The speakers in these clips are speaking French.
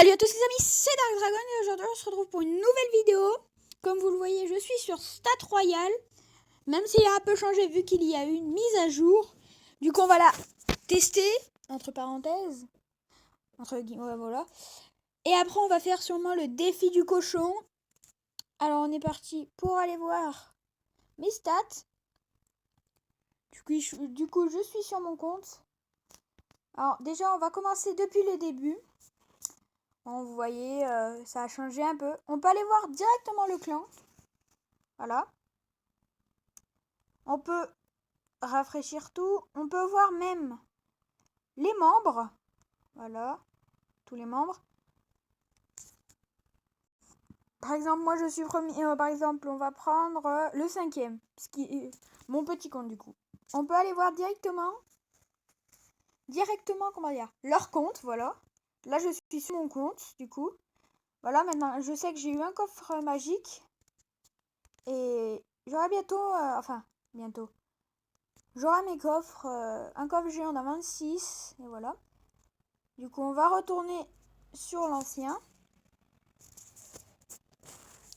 Salut à tous les amis, c'est Dark Dragon et aujourd'hui on se retrouve pour une nouvelle vidéo. Comme vous le voyez, je suis sur Stat Royal, même s'il a un peu changé vu qu'il y a eu une mise à jour. Du coup on va la tester, entre parenthèses, entre guillemets, voilà. Et après on va faire sûrement le défi du cochon. Alors on est parti pour aller voir mes stats. Du coup je suis sur mon compte. Alors déjà on va commencer depuis le début. Bon, vous voyez, ça a changé un peu. On peut aller voir directement le clan. Voilà. On peut rafraîchir tout. On peut voir même les membres. Voilà. Tous les membres. Par exemple, moi je suis premier. Par exemple, on va prendre le 5e. Ce qui est mon petit compte du coup. On peut aller voir directement, comment dire, leur compte. Voilà. Là, je suis sur mon compte du coup. Voilà, maintenant, je sais que j'ai eu un coffre magique. Et j'aurai bientôt. Bientôt. J'aurai mes coffres. Un coffre géant d'un 26. Et voilà. Du coup, on va retourner sur l'ancien.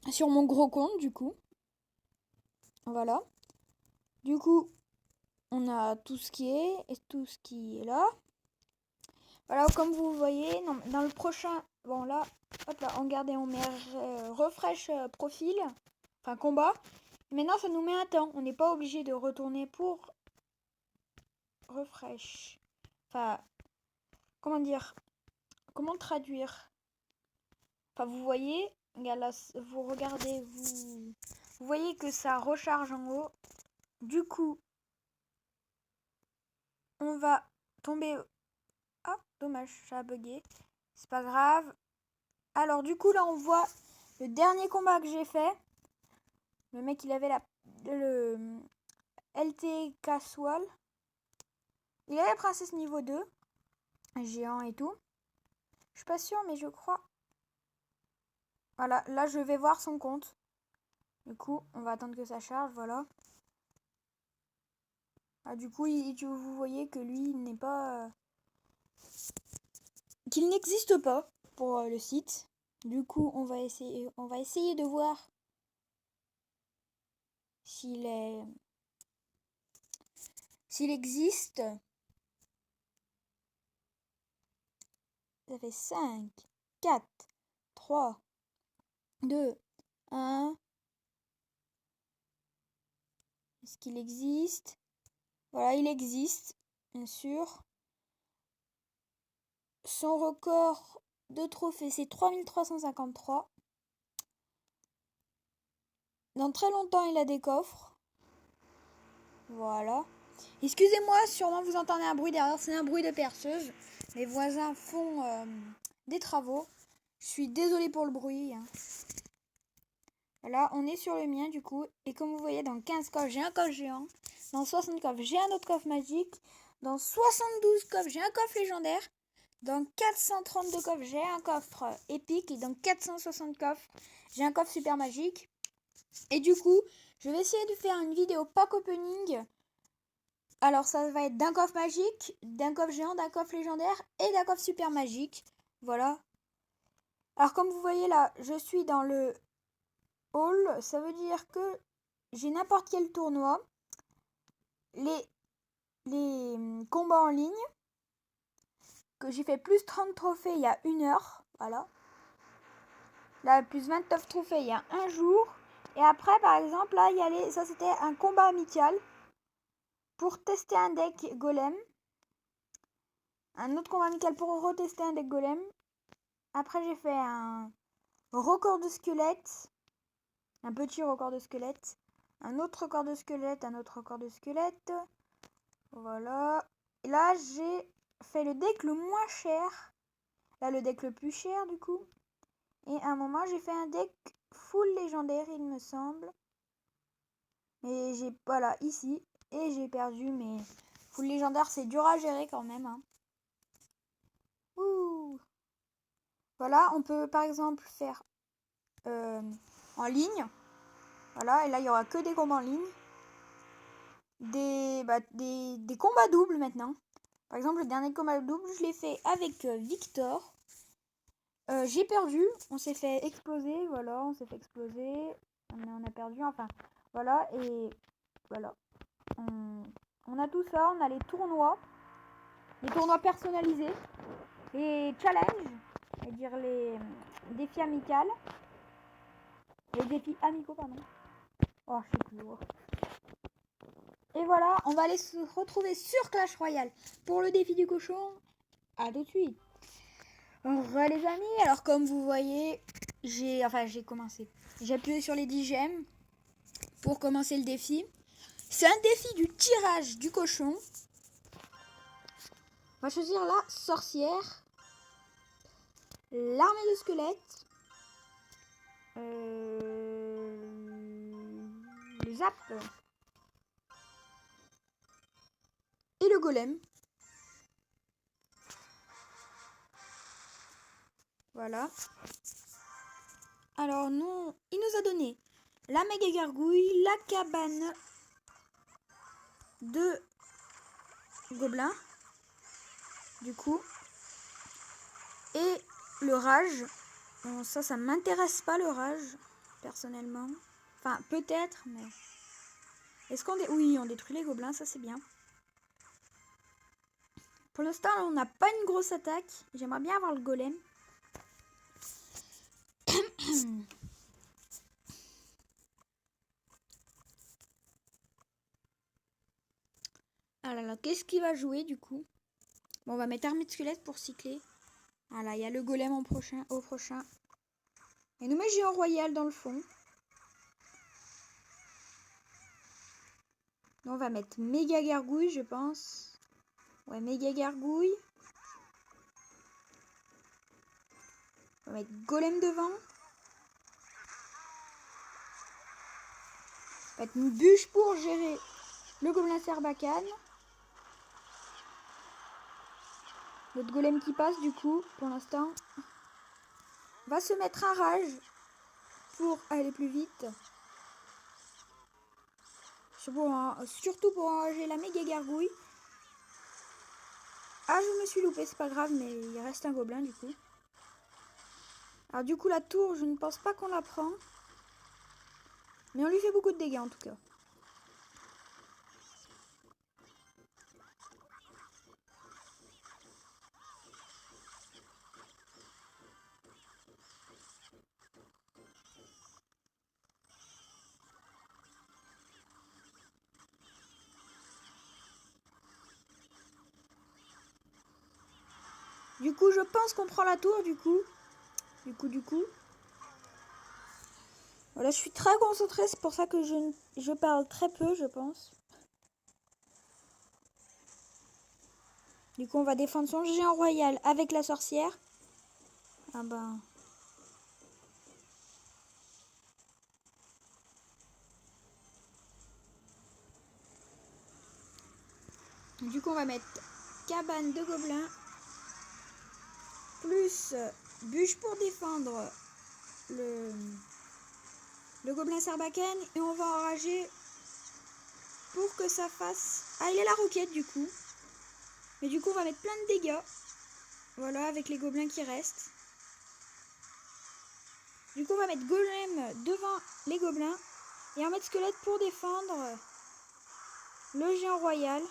Sur mon gros compte, du coup. Voilà. Du coup, on a tout ce qui est et tout ce qui est là. Voilà, comme vous voyez, dans le prochain... Bon, là, hop là, regardez, on met refresh profil. Enfin, combat. Maintenant, ça nous met un temps. On n'est pas obligé de retourner pour refresh. Enfin, comment dire? Comment traduire? Enfin, vous voyez, là, vous regardez, vous voyez que ça recharge en haut. Du coup, on va tomber... Ah, dommage, ça a bugué. C'est pas grave. Alors, du coup, là, on voit le dernier combat que j'ai fait. Le mec, il avait le LT Casual. Il avait princesse niveau 2. Géant et tout. Je suis pas sûre, mais je crois... Voilà, là, je vais voir son compte. Du coup, on va attendre que ça charge, voilà. Ah, du coup, vous voyez que lui, il n'est pas... qu'il n'existe pas pour le site. Du coup, on va essayer de voir s'il existe. Ça fait 5, 4, 3, 2, 1. Est-ce qu'il existe? Voilà, il existe, bien sûr. Son record de trophées, c'est 3353. Dans très longtemps, il a des coffres. Voilà. Excusez-moi, sûrement vous entendez un bruit derrière, c'est un bruit de perceuse. Les voisins font des travaux. Je suis désolée pour le bruit. Voilà, on est sur le mien du coup. Et comme vous voyez, dans 15 coffres, j'ai un coffre géant. Dans 60 coffres, j'ai un autre coffre magique. Dans 72 coffres, j'ai un coffre légendaire. Dans 432 coffres, j'ai un coffre épique. Et dans 460 coffres, j'ai un coffre super magique. Et du coup, je vais essayer de faire une vidéo pack opening. Alors ça va être d'un coffre magique, d'un coffre géant, d'un coffre légendaire et d'un coffre super magique. Voilà. Alors comme vous voyez là, je suis dans le hall. Ça veut dire que j'ai n'importe quel tournoi. Les combats en ligne. Que j'ai fait plus 30 trophées il y a 1 heure. Voilà. Là, plus 29 trophées il y a un jour. Et après, par exemple, là, ça c'était un combat amical. Pour tester un deck golem. Un autre combat amical pour retester un deck golem. Après, j'ai fait un record de squelette. Un petit record de squelette. Un autre record de squelette. Un autre record de squelette. Voilà. Et là, j'ai fait le deck le moins cher. Là, le deck le plus cher, du coup. Et à un moment, j'ai fait un deck full légendaire, il me semble. Mais voilà, ici. Et j'ai perdu, mais full légendaire, c'est dur à gérer quand même. Hein. Ouh. Voilà, on peut par exemple faire en ligne. Voilà, et là, il n'y aura que des combats en ligne. Des combats doubles maintenant. Par exemple, le dernier combat double, je l'ai fait avec Victor. J'ai perdu, on s'est fait exploser, voilà, on s'est fait exploser, on a perdu, enfin, voilà, et voilà. On a tout ça, on a les tournois personnalisés, les challenges, c'est-à-dire les défis amicaux, les défis amicaux, pardon. Oh, je sais plus. Oh. Et voilà, on va aller se retrouver sur Clash Royale pour le défi du cochon. À tout de suite. Re les amis, alors comme vous voyez, j'ai commencé. J'ai appuyé sur les 10 gemmes pour commencer le défi. C'est un défi du tirage du cochon. On va choisir la sorcière, l'armée de squelettes, le zap et le golem. Voilà. Alors nous, il nous a donné la méga gargouille, la cabane de gobelins, du coup, et le rage. Bon, ça m'intéresse pas le rage, personnellement. Enfin, peut-être, mais... Est-ce qu'on... Oui, on détruit les gobelins, ça c'est bien. Pour l'instant, on n'a pas une grosse attaque. J'aimerais bien avoir le golem. Ah là là, qu'est-ce qu'il va jouer du coup? Bon, on va mettre armée de squelette pour cycler. Voilà, il y a le golem au prochain. Et nous met géant royal dans le fond. On va mettre méga gargouille, je pense. Ouais, méga gargouille. On va mettre golem devant. On va mettre une bûche pour gérer le gobelin Sarbacane. Notre golem qui passe du coup, pour l'instant. Va se mettre un rage pour aller plus vite. Surtout pour enrager la méga gargouille. Ah, je me suis loupé, c'est pas grave, mais il reste un gobelin du coup. Alors du coup, la tour, je ne pense pas qu'on la prend. Mais on lui fait beaucoup de dégâts en tout cas. Du coup, je pense qu'on prend la tour du coup. Du coup. Voilà, je suis très concentrée, c'est pour ça que je parle très peu, je pense. Du coup, on va défendre son géant royal avec la sorcière. Ah ben... Du coup, on va mettre cabane de gobelins. Plus bûche pour défendre le gobelin Sarbacane. Et on va enrager pour que ça fasse... Ah, il est la roquette du coup. Mais du coup, on va mettre plein de dégâts. Voilà, avec les gobelins qui restent. Du coup, on va mettre golem devant les gobelins. Et un mètre squelette pour défendre le géant royal.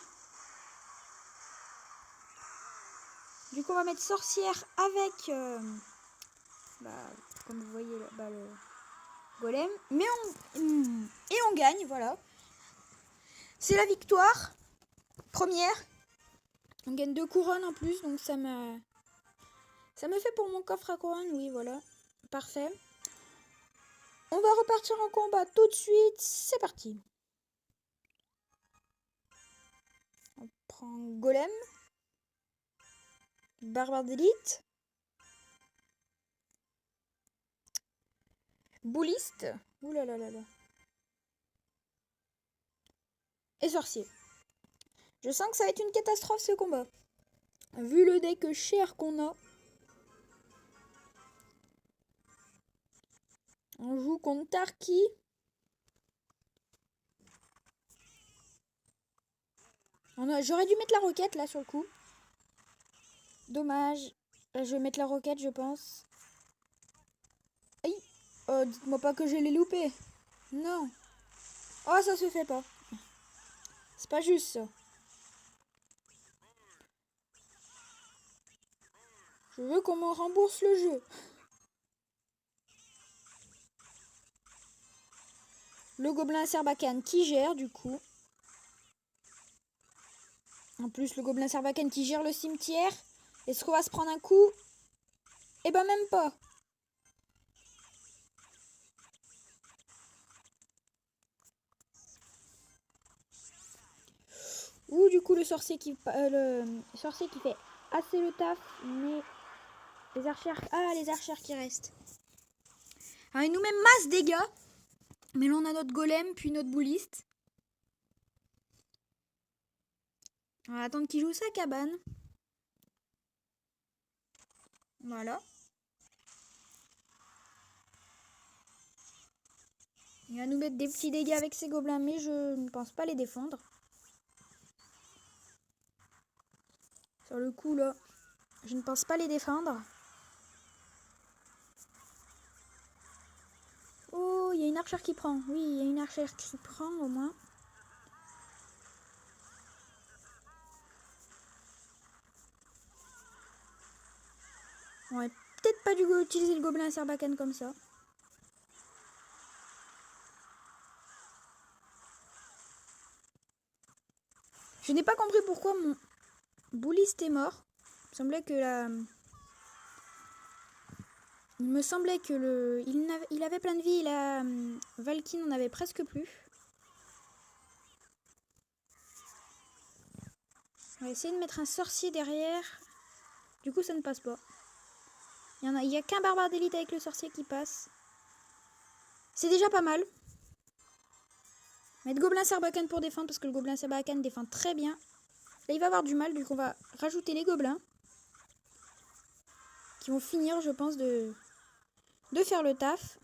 Du coup, on va mettre sorcière avec, comme vous voyez, le golem. Mais on gagne, voilà. C'est la victoire. Première. On gagne 2 couronnes en plus, donc ça me fait pour mon coffre à couronne, oui, voilà. Parfait. On va repartir en combat tout de suite. C'est parti. On prend golem. Barbare d'élite. Bouliste. Ouh là là là là. Et sorcier. Je sens que ça va être une catastrophe ce combat. Vu le deck cher qu'on a. On joue contre Tarki. J'aurais dû mettre la roquette là sur le coup. Dommage. Je vais mettre la roquette, je pense. Aïe. Dites-moi pas que je l'ai loupé. Non. Oh, ça se fait pas. C'est pas juste ça. Je veux qu'on me rembourse le jeu. Le gobelin Sarbacane qui gère du coup. En plus, le gobelin Sarbacane qui gère le cimetière. Est-ce qu'on va se prendre un coup? Eh ben même pas. Ou du coup le sorcier qui fait assez le taf, mais les archères. Ah, les archères qui restent. Alors, il nous met masse dégâts. Mais là on a notre golem puis notre bouliste. On va attendre qu'il joue sa cabane. Voilà. Il va nous mettre des petits dégâts avec ses gobelins, mais je ne pense pas les défendre. Sur le coup là, je ne pense pas les défendre. Oh, il y a une archère qui prend. Oui, il y a une archère qui prend au moins. On va peut-être pas dû utiliser le gobelin Sarbacane comme ça. Je n'ai pas compris pourquoi mon bouliste est mort. Il me semblait que il avait plein de vie et la Valky n'en avait presque plus. On va essayer de mettre un sorcier derrière. Du coup, ça ne passe pas. Il y a qu'un barbare d'élite avec le sorcier qui passe. C'est déjà pas mal. Mettre gobelin Sarbacane pour défendre parce que le gobelin Sarbacane défend très bien. Là, il va avoir du mal, du coup, on va rajouter les gobelins qui vont finir, je pense, de faire le taf.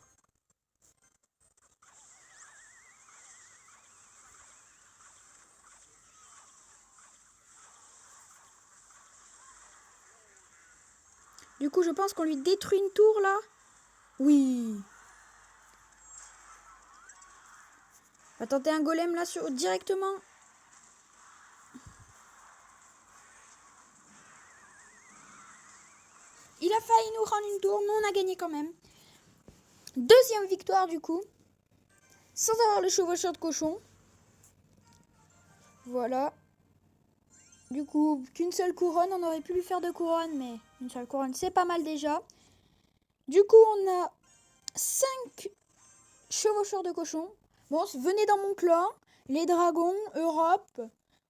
Du coup, je pense qu'on lui détruit une tour là. Oui. On va tenter un golem là directement. Il a failli nous rendre une tour, mais on a gagné quand même. Deuxième victoire du coup. Sans avoir le chevaucheur de cochon. Voilà. Du coup, qu'une seule couronne. On aurait pu lui faire deux couronnes, mais une seule couronne, c'est pas mal déjà. Du coup, on a 5 chevaucheurs de cochon. Bon, venez dans mon clan. Les dragons, Europe,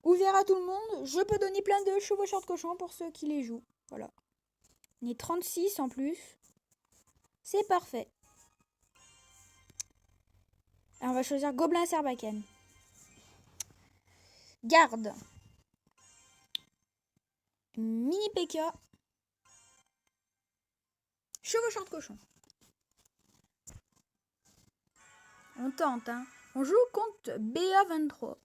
ouvert à tout le monde. Je peux donner plein de chevaucheurs de cochon pour ceux qui les jouent. Voilà. On est 36 en plus. C'est parfait. Alors, on va choisir Gobelin Sarbacane. Garde. Mini PK. Chevaucheur de cochon. On tente, hein. On joue contre BA23.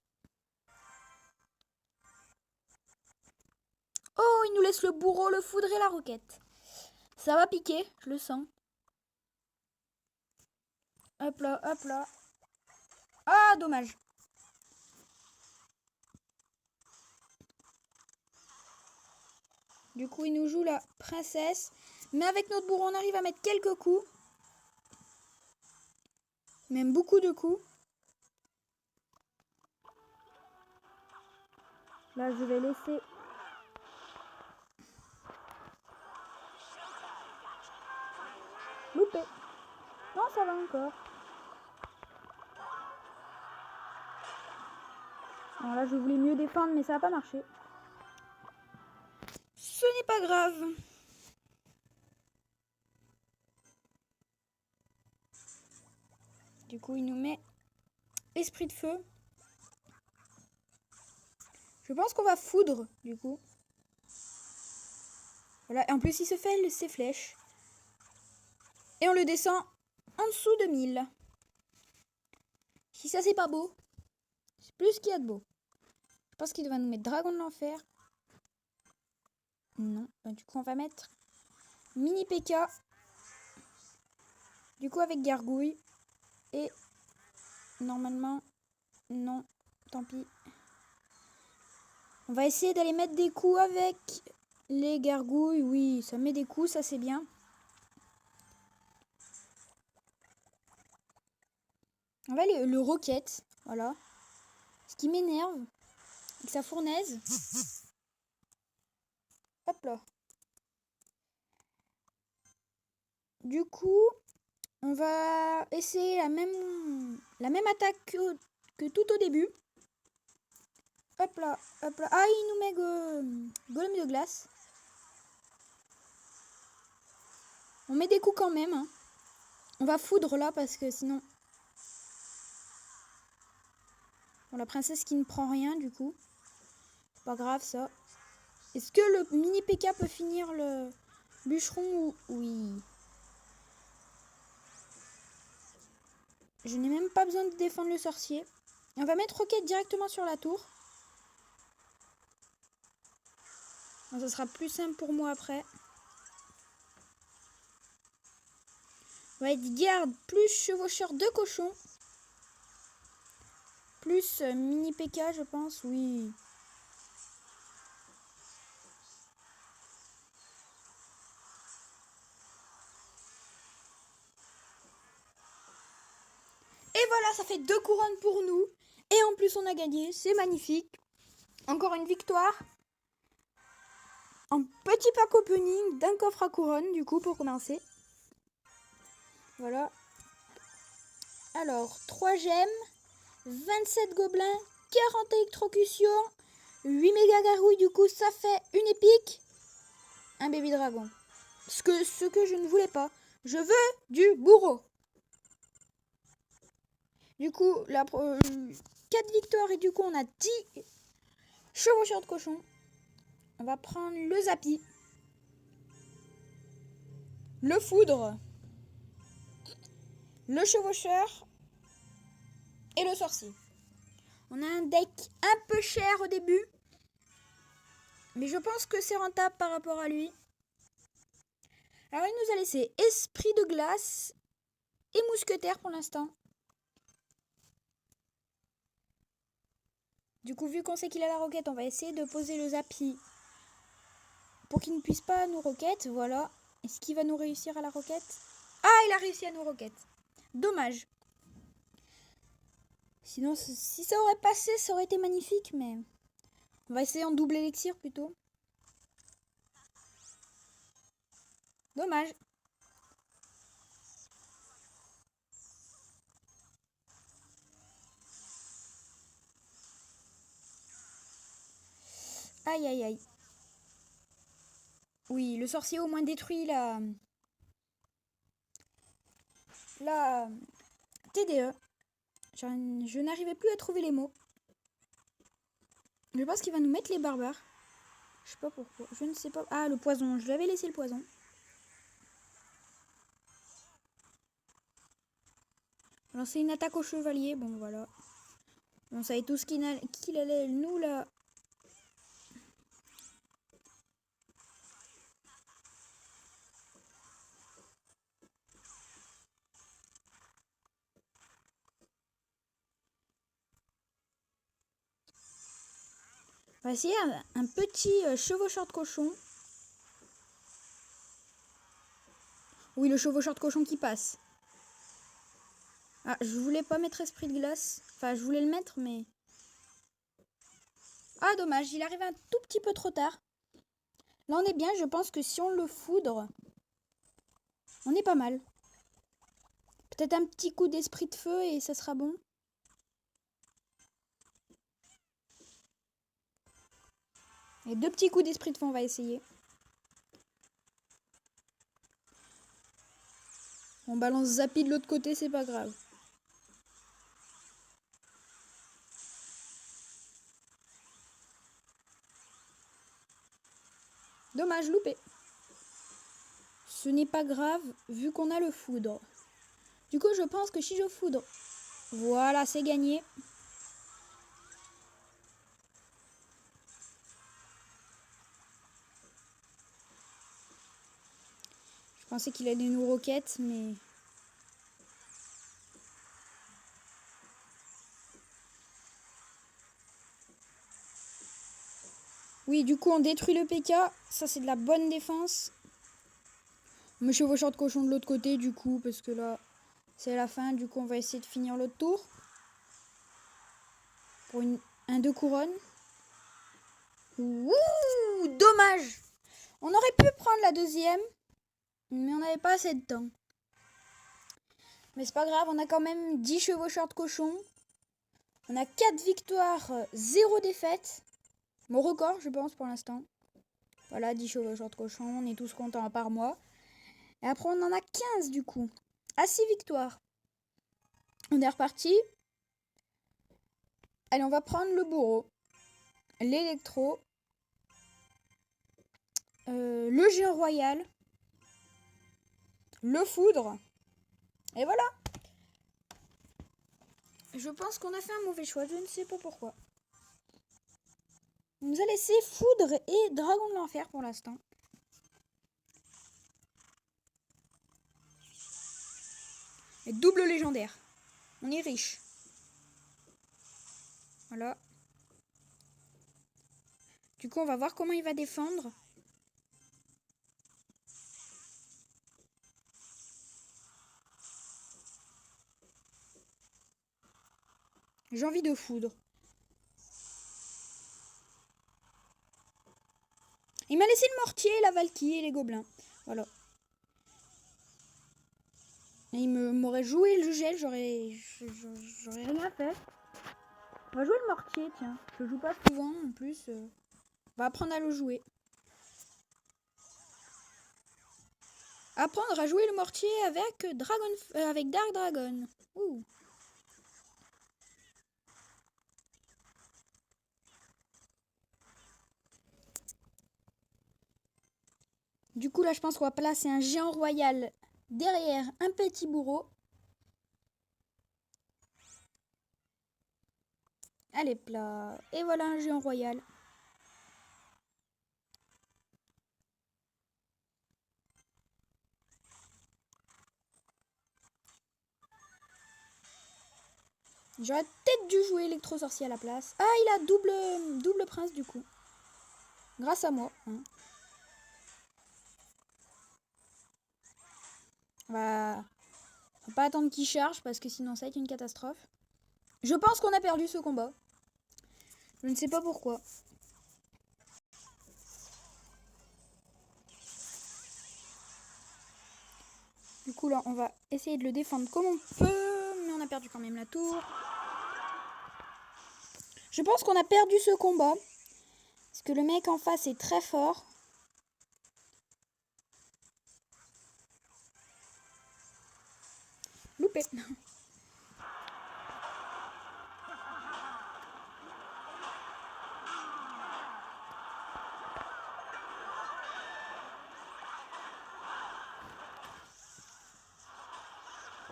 Oh, il nous laisse le bourreau, le foudre et la roquette. Ça va piquer, je le sens. Hop là, hop là. Ah, dommage. Du coup, il nous joue la princesse. Mais avec notre bourreau, on arrive à mettre quelques coups. Même beaucoup de coups. Là, je vais laisser... Loupé. Non, ça va encore. Alors là, je voulais mieux défendre, mais ça n'a pas marché. Ce n'est pas grave. Du coup, il nous met esprit de feu. Je pense qu'on va foudre, du coup. Voilà, et en plus, il se fait ses flèches. Et on le descend en dessous de 1000. Si ça, c'est pas beau, c'est plus ce qu'il y a de beau. Je pense qu'il va nous mettre dragon de l'enfer. Non, bah, du coup, on va mettre mini PK. Du coup, avec gargouille. Et normalement, non, tant pis. On va essayer d'aller mettre des coups avec les gargouilles. Oui, ça met des coups, ça c'est bien. On va le roquette, voilà. Ce qui m'énerve, avec sa fournaise. Hop là. Du coup, on va essayer la même attaque que tout au début. Hop là, hop là. Ah, il nous met golem de glace. On met des coups quand même. Hein. On va foudre là parce que sinon... Bon, la princesse qui ne prend rien du coup. C'est pas grave ça. Est-ce que le mini PK peut finir le bûcheron ou... Oui. Je n'ai même pas besoin de défendre le sorcier. On va mettre roquette directement sur la tour. Bon, ça sera plus simple pour moi après. On va être garde plus chevaucheur de cochon. Plus mini PK je pense, oui. Et voilà, ça fait 2 couronnes pour nous. Et en plus on a gagné, c'est magnifique. Encore une victoire. Un petit pack opening d'un coffre à couronne du coup pour commencer. Voilà. Alors, 3 gemmes, 27 gobelins, 40 électrocutions, 8 méga gargouilles, du coup ça fait une épique, un baby dragon. Ce que je ne voulais pas. Je veux du bourreau. Du coup, 4 victoires et du coup on a 10 chevaucheurs de cochon. On va prendre le zapi, le foudre, le chevaucheur et le sorcier. On a un deck un peu cher au début, mais je pense que c'est rentable par rapport à lui. Alors il nous a laissé esprit de glace et mousquetaire pour l'instant. Du coup, vu qu'on sait qu'il a la roquette, on va essayer de poser le zapi pour qu'il ne puisse pas nous roquette. Voilà. Est-ce qu'il va nous réussir à la roquette? Ah, il a réussi à nous roquette. Dommage. Sinon, si ça aurait passé, ça aurait été magnifique, mais... On va essayer en double élixir plutôt. Dommage. Aïe, aïe, aïe. Oui, le sorcier au moins détruit la TDE. Je n'arrivais plus à trouver les mots. Je pense qu'il va nous mettre les barbares. Je sais pas pourquoi. Je ne sais pas. Ah, le poison. Je lui avais laissé le poison. Lancer une attaque au chevalier. Bon, voilà. On savait tous qu'il allait nous là. On va essayer un petit chevaucheur de cochon. Oui, le chevaucheur de cochon qui passe. Ah, je voulais pas mettre esprit de glace. Enfin, je voulais le mettre, mais... Ah, dommage, il arrive un tout petit peu trop tard. Là, on est bien. Je pense que si on le foudre, on est pas mal. Peut-être un petit coup d'esprit de feu et ça sera bon. Et 2 petits coups d'esprit de feu, on va essayer. On balance Zappy de l'autre côté, c'est pas grave. Dommage, loupé. Ce n'est pas grave, vu qu'on a le foudre. Du coup, je pense que si je foudre... Voilà, c'est gagné. Je pensais qu'il allait nous roquette, mais... Oui, du coup, on détruit le PK. Ça, c'est de la bonne défense. On met chevaucheur de cochon de l'autre côté, du coup, parce que là, c'est la fin. Du coup, on va essayer de finir l'autre tour. Pour un 2 couronnes. Ouh, dommage. On aurait pu prendre la deuxième, mais on n'avait pas assez de temps. Mais c'est pas grave, on a quand même 10 chevaucheurs de cochon. On a 4 victoires, 0 défaites. Mon record, je pense, pour l'instant. Voilà, 10 chevaucheurs de cochon, on est tous contents par mois. Et après, on en a 15 du coup. À 6 victoires. On est reparti. Allez, on va prendre le bourreau, l'électro, le géant royal, le foudre. Et voilà. Je pense qu'on a fait un mauvais choix, je ne sais pas pourquoi. On nous a laissé foudre et dragon de l'enfer pour l'instant. Et double légendaire. On est riche. Voilà. Du coup, on va voir comment il va défendre. J'ai envie de foudre. Il m'a laissé le mortier, la valkyrie et les gobelins. Voilà. Et il m'aurait joué le gel, j'aurais rien fait. On va jouer le mortier, tiens. Je le joue pas souvent en plus. On va apprendre à le jouer. Apprendre à jouer le mortier avec avec Dark Dragon. Ouh. Du coup, là, je pense qu'on va placer un géant royal derrière un petit bourreau. Allez, plat. Et voilà un géant royal. J'aurais peut-être dû jouer électro-sorcier à la place. Ah, il a double prince du coup. Grâce à moi. Hein. On va pas attendre qu'il charge parce que sinon ça va être une catastrophe. Je pense qu'on a perdu ce combat. Je ne sais pas pourquoi. Du coup là, on va essayer de le défendre comme on peut. Mais on a perdu quand même la tour. Je pense qu'on a perdu ce combat. Parce que le mec en face est très fort. Loupé.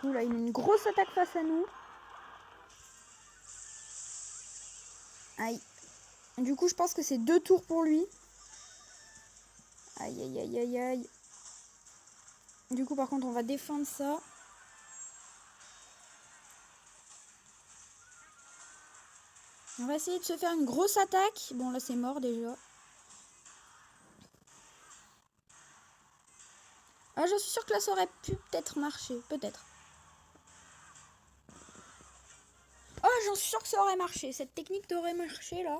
Là, il a une grosse attaque face à nous. Aïe. Du coup, je pense que c'est 2 tours pour lui. Aïe, aïe, aïe, aïe, aïe. Du coup, par contre, on va défendre ça. On va essayer de se faire une grosse attaque. Bon, là, c'est mort déjà. Ah, je suis sûre que là, ça aurait pu peut-être marcher. Peut-être. Oh, j'en suis sûre que ça aurait marché. Cette technique aurait marché, là.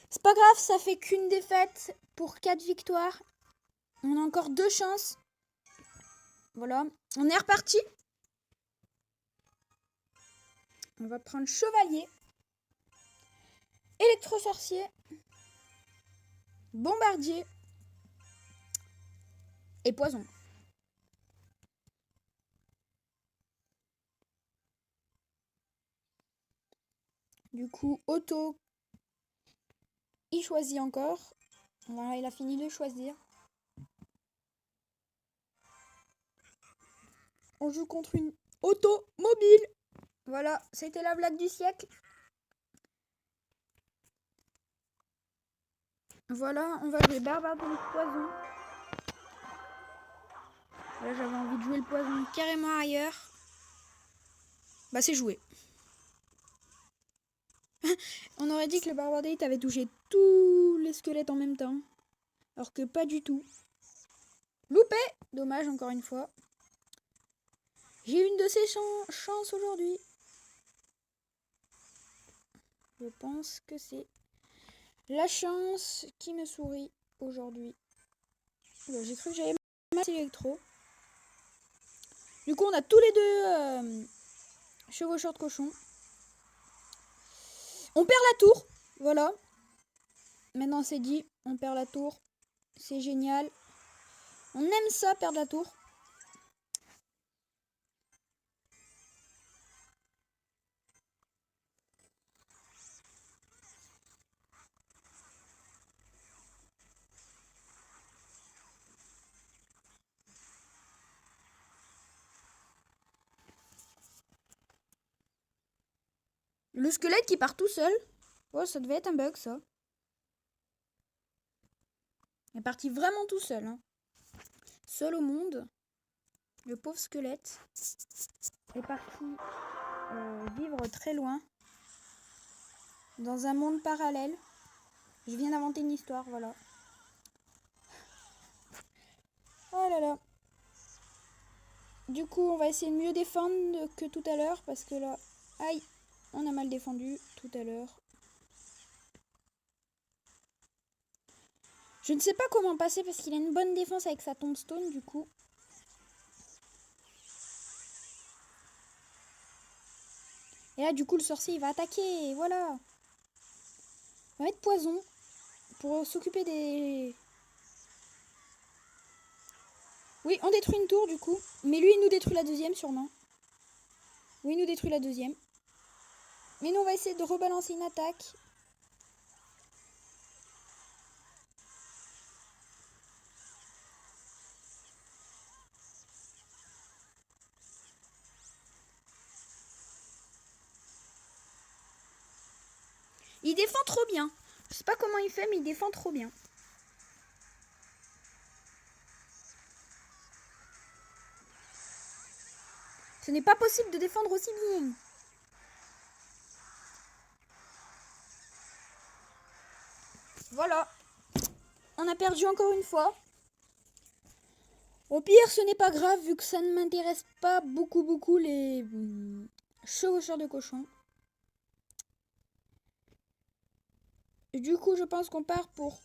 C'est pas grave, ça fait qu'une défaite pour 4 victoires. On a encore 2 chances. Voilà. On est reparti. On va prendre chevalier. Électro-sorcier. Bombardier. Et poison. Du coup, Otto, il choisit encore. Voilà, il a fini de choisir. On joue contre une automobile. Voilà, c'était la blague du siècle. Voilà, on va jouer barbare de poison. Là, j'avais envie de jouer le poison carrément ailleurs. Bah, c'est joué. On aurait dit que le barbare d'élite avait touché tous les squelettes en même temps. Alors que pas du tout. Loupé! Dommage encore une fois. J'ai une de ces chances aujourd'hui. Je pense que c'est la chance qui me sourit aujourd'hui. J'ai cru que j'avais mal électro. Du coup, on a tous les deux chevaucheurs de cochon. On perd la tour. Voilà. Maintenant, c'est dit. On perd la tour. C'est génial. On aime ça, perdre la tour. Le squelette qui part tout seul. Oh, ça devait être un bug, ça. Il est parti vraiment tout seul. Hein. Seul au monde. Le pauvre squelette est parti vivre très loin. Dans un monde parallèle. Je viens d'inventer une histoire, voilà. Oh là là. Du coup, on va essayer de mieux défendre que tout à l'heure. Parce que là, aïe, on a mal défendu tout à l'heure. Je ne sais pas comment passer parce qu'il a une bonne défense avec sa tombstone du coup. Et là du coup le sorcier il va attaquer, voilà. On va mettre poison pour s'occuper des... Oui, on détruit une tour du coup. Mais lui il nous détruit la deuxième sûrement. Oui, il nous détruit la deuxième. Mais nous on va essayer de rebalancer une attaque. Il défend trop bien. Je sais pas comment il fait mais il défend trop bien. Ce n'est pas possible de défendre aussi bien. Voilà. On a perdu encore une fois. Au pire, ce n'est pas grave vu que ça ne m'intéresse pas beaucoup les chevaucheurs de cochons. Et du coup, je pense qu'on part pour...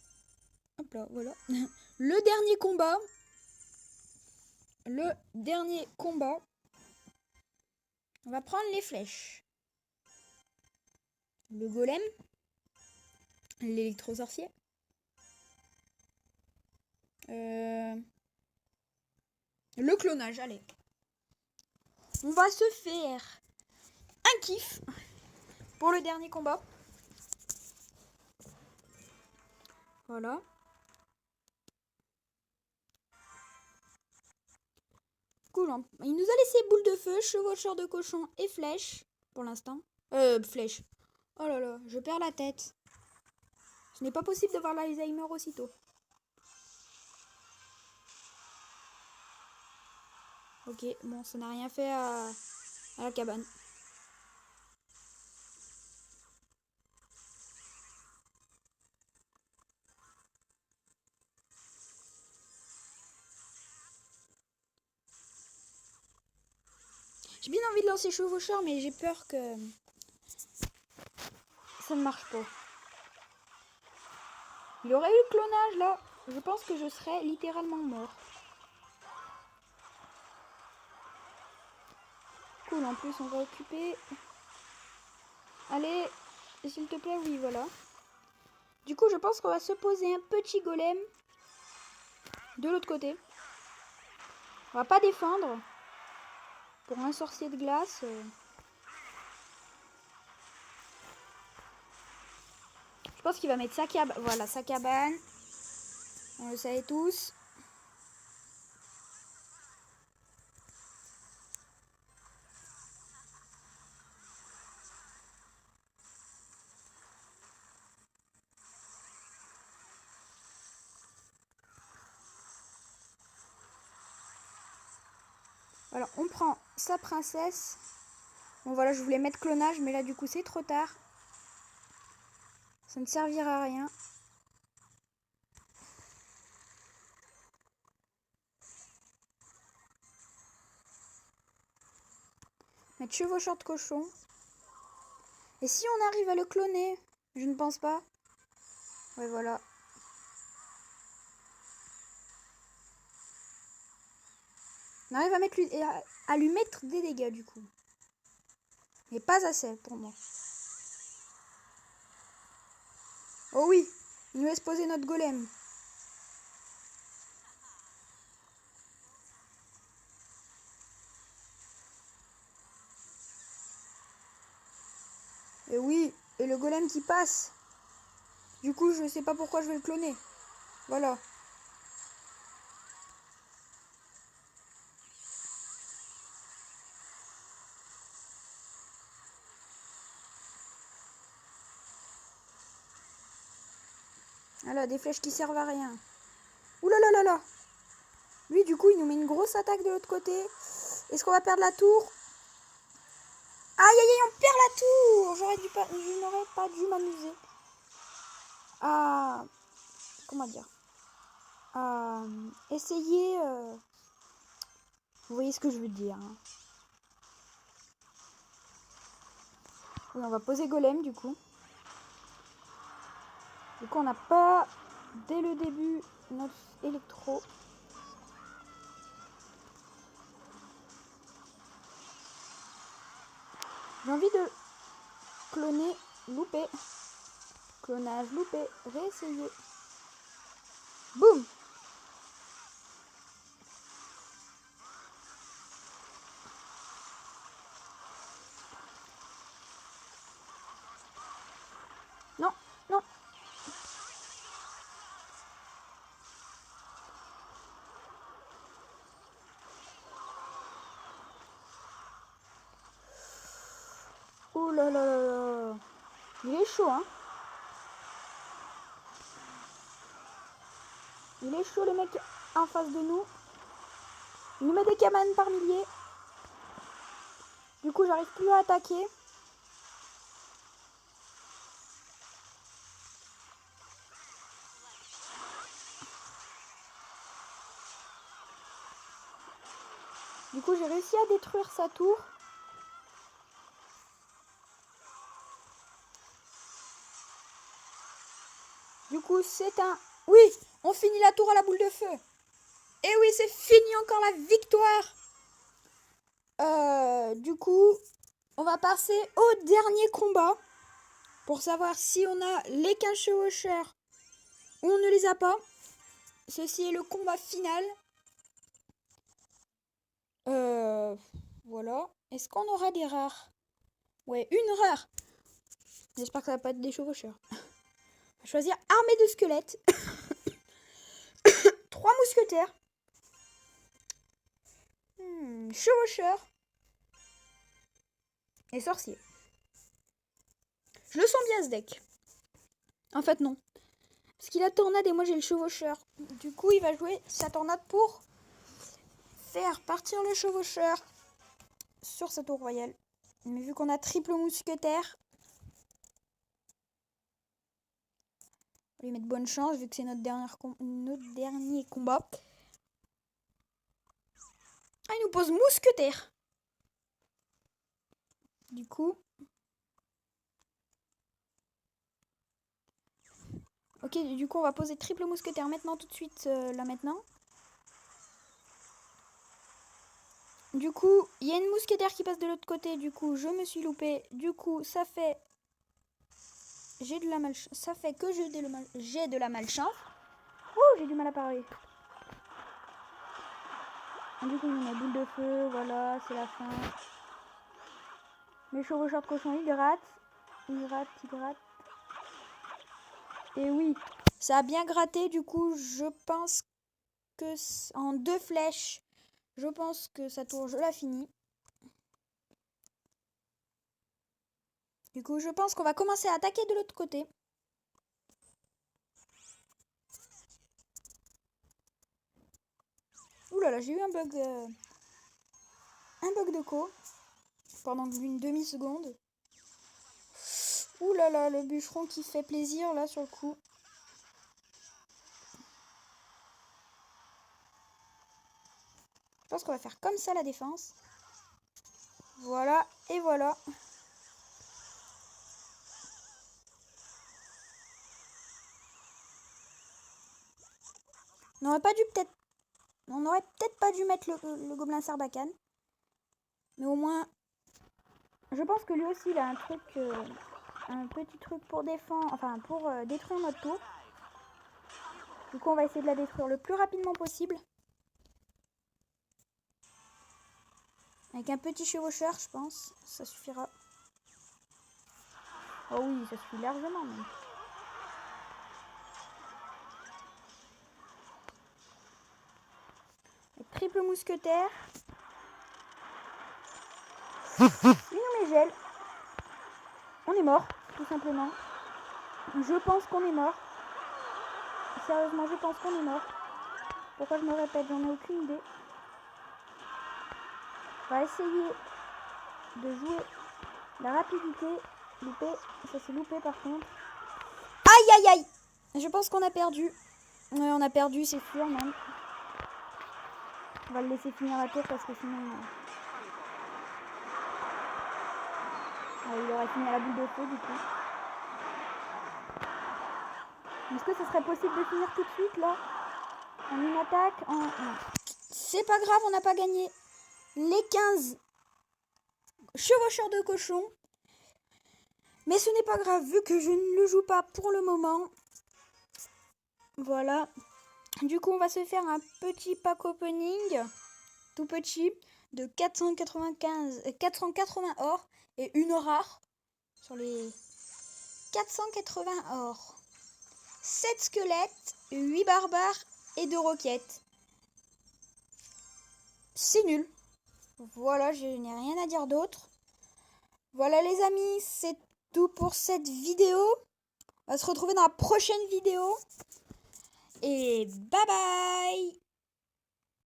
Hop là, voilà. Le dernier combat. Le dernier combat. On va prendre les flèches. Le golem. L'électro-sorcier. Le clonage, allez. On va se faire un kiff pour le dernier combat. Voilà. Cool. Hein. Il nous a laissé boule de feu, chevaucheur de cochon et flèche. Pour l'instant. Flèche. Oh là là, je perds la tête. Ce n'est pas possible d'avoir l'Alzheimer aussitôt. Ok, bon, ça n'a rien fait à la cabane. J'ai bien envie de lancer chevaucheur, mais j'ai peur que ça ne marche pas. Il aurait eu le clonage là. Je pense que je serais littéralement mort. Cool, en plus on va occuper... Allez, s'il te plaît, oui, voilà. Du coup, je pense qu'on va se poser un petit golem de l'autre côté. On va pas défendre. Pour un sorcier de glace... Je pense qu'il va mettre sa cabane. Voilà, sa cabane. On le savait tous. Alors, on prend sa princesse. Bon, voilà, je voulais mettre clonage, mais là, du coup, c'est trop tard. Ça ne servira à rien. Mettre chevaucheur de cochon. Et si on arrive à le cloner? Je ne pense pas. Ouais, voilà. On arrive à lui mettre des dégâts du coup. Mais pas assez pour moi. Oh oui, il nous laisse poser notre golem. Et oui, et le golem qui passe. Du coup, je sais pas pourquoi je vais le cloner. Voilà. Voilà, des flèches qui servent à rien. Ouh là là là là. Lui, du coup, il nous met une grosse attaque de l'autre côté. Est-ce qu'on va perdre la tour? Aïe, aïe, aïe, on perd la tour. Je n'aurais pas dû m'amuser à... Comment dire? À essayer... Vous voyez ce que je veux dire. Hein. Oui, on va poser golem, du coup. Du coup, on n'a pas, dès le début, notre électro. J'ai envie de cloner, louper. Clonage, loupé, réessayer. Boum! Non, non. Ouh là là là là. Il est chaud, hein. Il est chaud, le mec en face de nous. Il nous met des cabanes par milliers. Du coup, j'arrive plus à attaquer. Du coup, j'ai réussi à détruire sa tour. Du coup, c'est un... Oui, on finit la tour à la boule de feu. Et oui, c'est fini, encore la victoire. Du coup, on va passer au dernier combat. Pour savoir si on a les 15 chevaucheurs ou on ne les a pas. Ceci est le combat final. Voilà. Est-ce qu'on aura des rares? Ouais, une rare. J'espère que ça va pas être des chevaucheurs. On va choisir armée de squelettes. 3 mousquetaires. Chevaucheurs. Et sorcier. Je le sens bien ce deck. En fait non. Parce qu'il a tornade et moi j'ai le chevaucheur. Du coup il va jouer sa tornade pour faire partir le chevaucheur sur sa tour royale. Mais vu qu'on a triple mousquetaire, on va lui mettre bonne chance vu que c'est notre dernier combat. Ah, il nous pose mousquetaire. Du coup... Ok, du coup on va poser triple mousquetaire maintenant tout de suite, là maintenant. Du coup, il y a une mousquetaire qui passe de l'autre côté, du coup je me suis loupée. Du coup ça fait... J'ai de la malchance. Ça fait que j'ai de la malchance. Ouh, j'ai du mal à parler. Du coup, on a boule de feu, voilà, c'est la fin. Mes chevaucheurs de cochon, ils grattent. Ils grattent. Et oui, ça a bien gratté, du coup, je pense que en 2 flèches, je pense que sa tour, je la finis. Du coup, je pense qu'on va commencer à attaquer de l'autre côté. Ouh là là, j'ai eu un bug de co pendant une demi-seconde. Ouh là là, le bûcheron qui fait plaisir là sur le coup. Je pense qu'on va faire comme ça la défense. Voilà, et voilà. On n'aurait peut-être pas dû mettre le gobelin Sarbacane. Mais au moins, je pense que lui aussi il a un truc, un petit truc pour défendre, enfin pour détruire notre tour. Du coup on va essayer de la détruire le plus rapidement possible. Avec un petit chevaucheur, je pense, ça suffira. Oh oui, ça suffit largement même. Triple mousquetaire. Il nous met gel. On est mort, tout simplement. Je pense qu'on est mort. Sérieusement, je pense qu'on est mort. Pourquoi je me répète, j'en ai aucune idée. On va essayer de jouer la rapidité. Loupé, ça c'est loupé par contre. Aïe aïe aïe. Je pense qu'on a perdu. Ouais, on a perdu, c'est sûr même. On va le laisser finir la tour parce que sinon... il aurait fini à la boule de feu du coup. Est-ce que ce serait possible de finir tout de suite là? En une attaque, non. C'est pas grave, on n'a pas gagné. Les 15 chevaucheurs de cochon. Mais ce n'est pas grave vu que je ne le joue pas pour le moment. Voilà. Du coup, on va se faire un petit pack opening. Tout petit. De 480 or. Et une rare. Sur les 480 or. 7 squelettes. 8 barbares. Et 2 roquettes. C'est nul. Voilà, je n'ai rien à dire d'autre. Voilà les amis, c'est tout pour cette vidéo. On va se retrouver dans la prochaine vidéo. Et bye bye!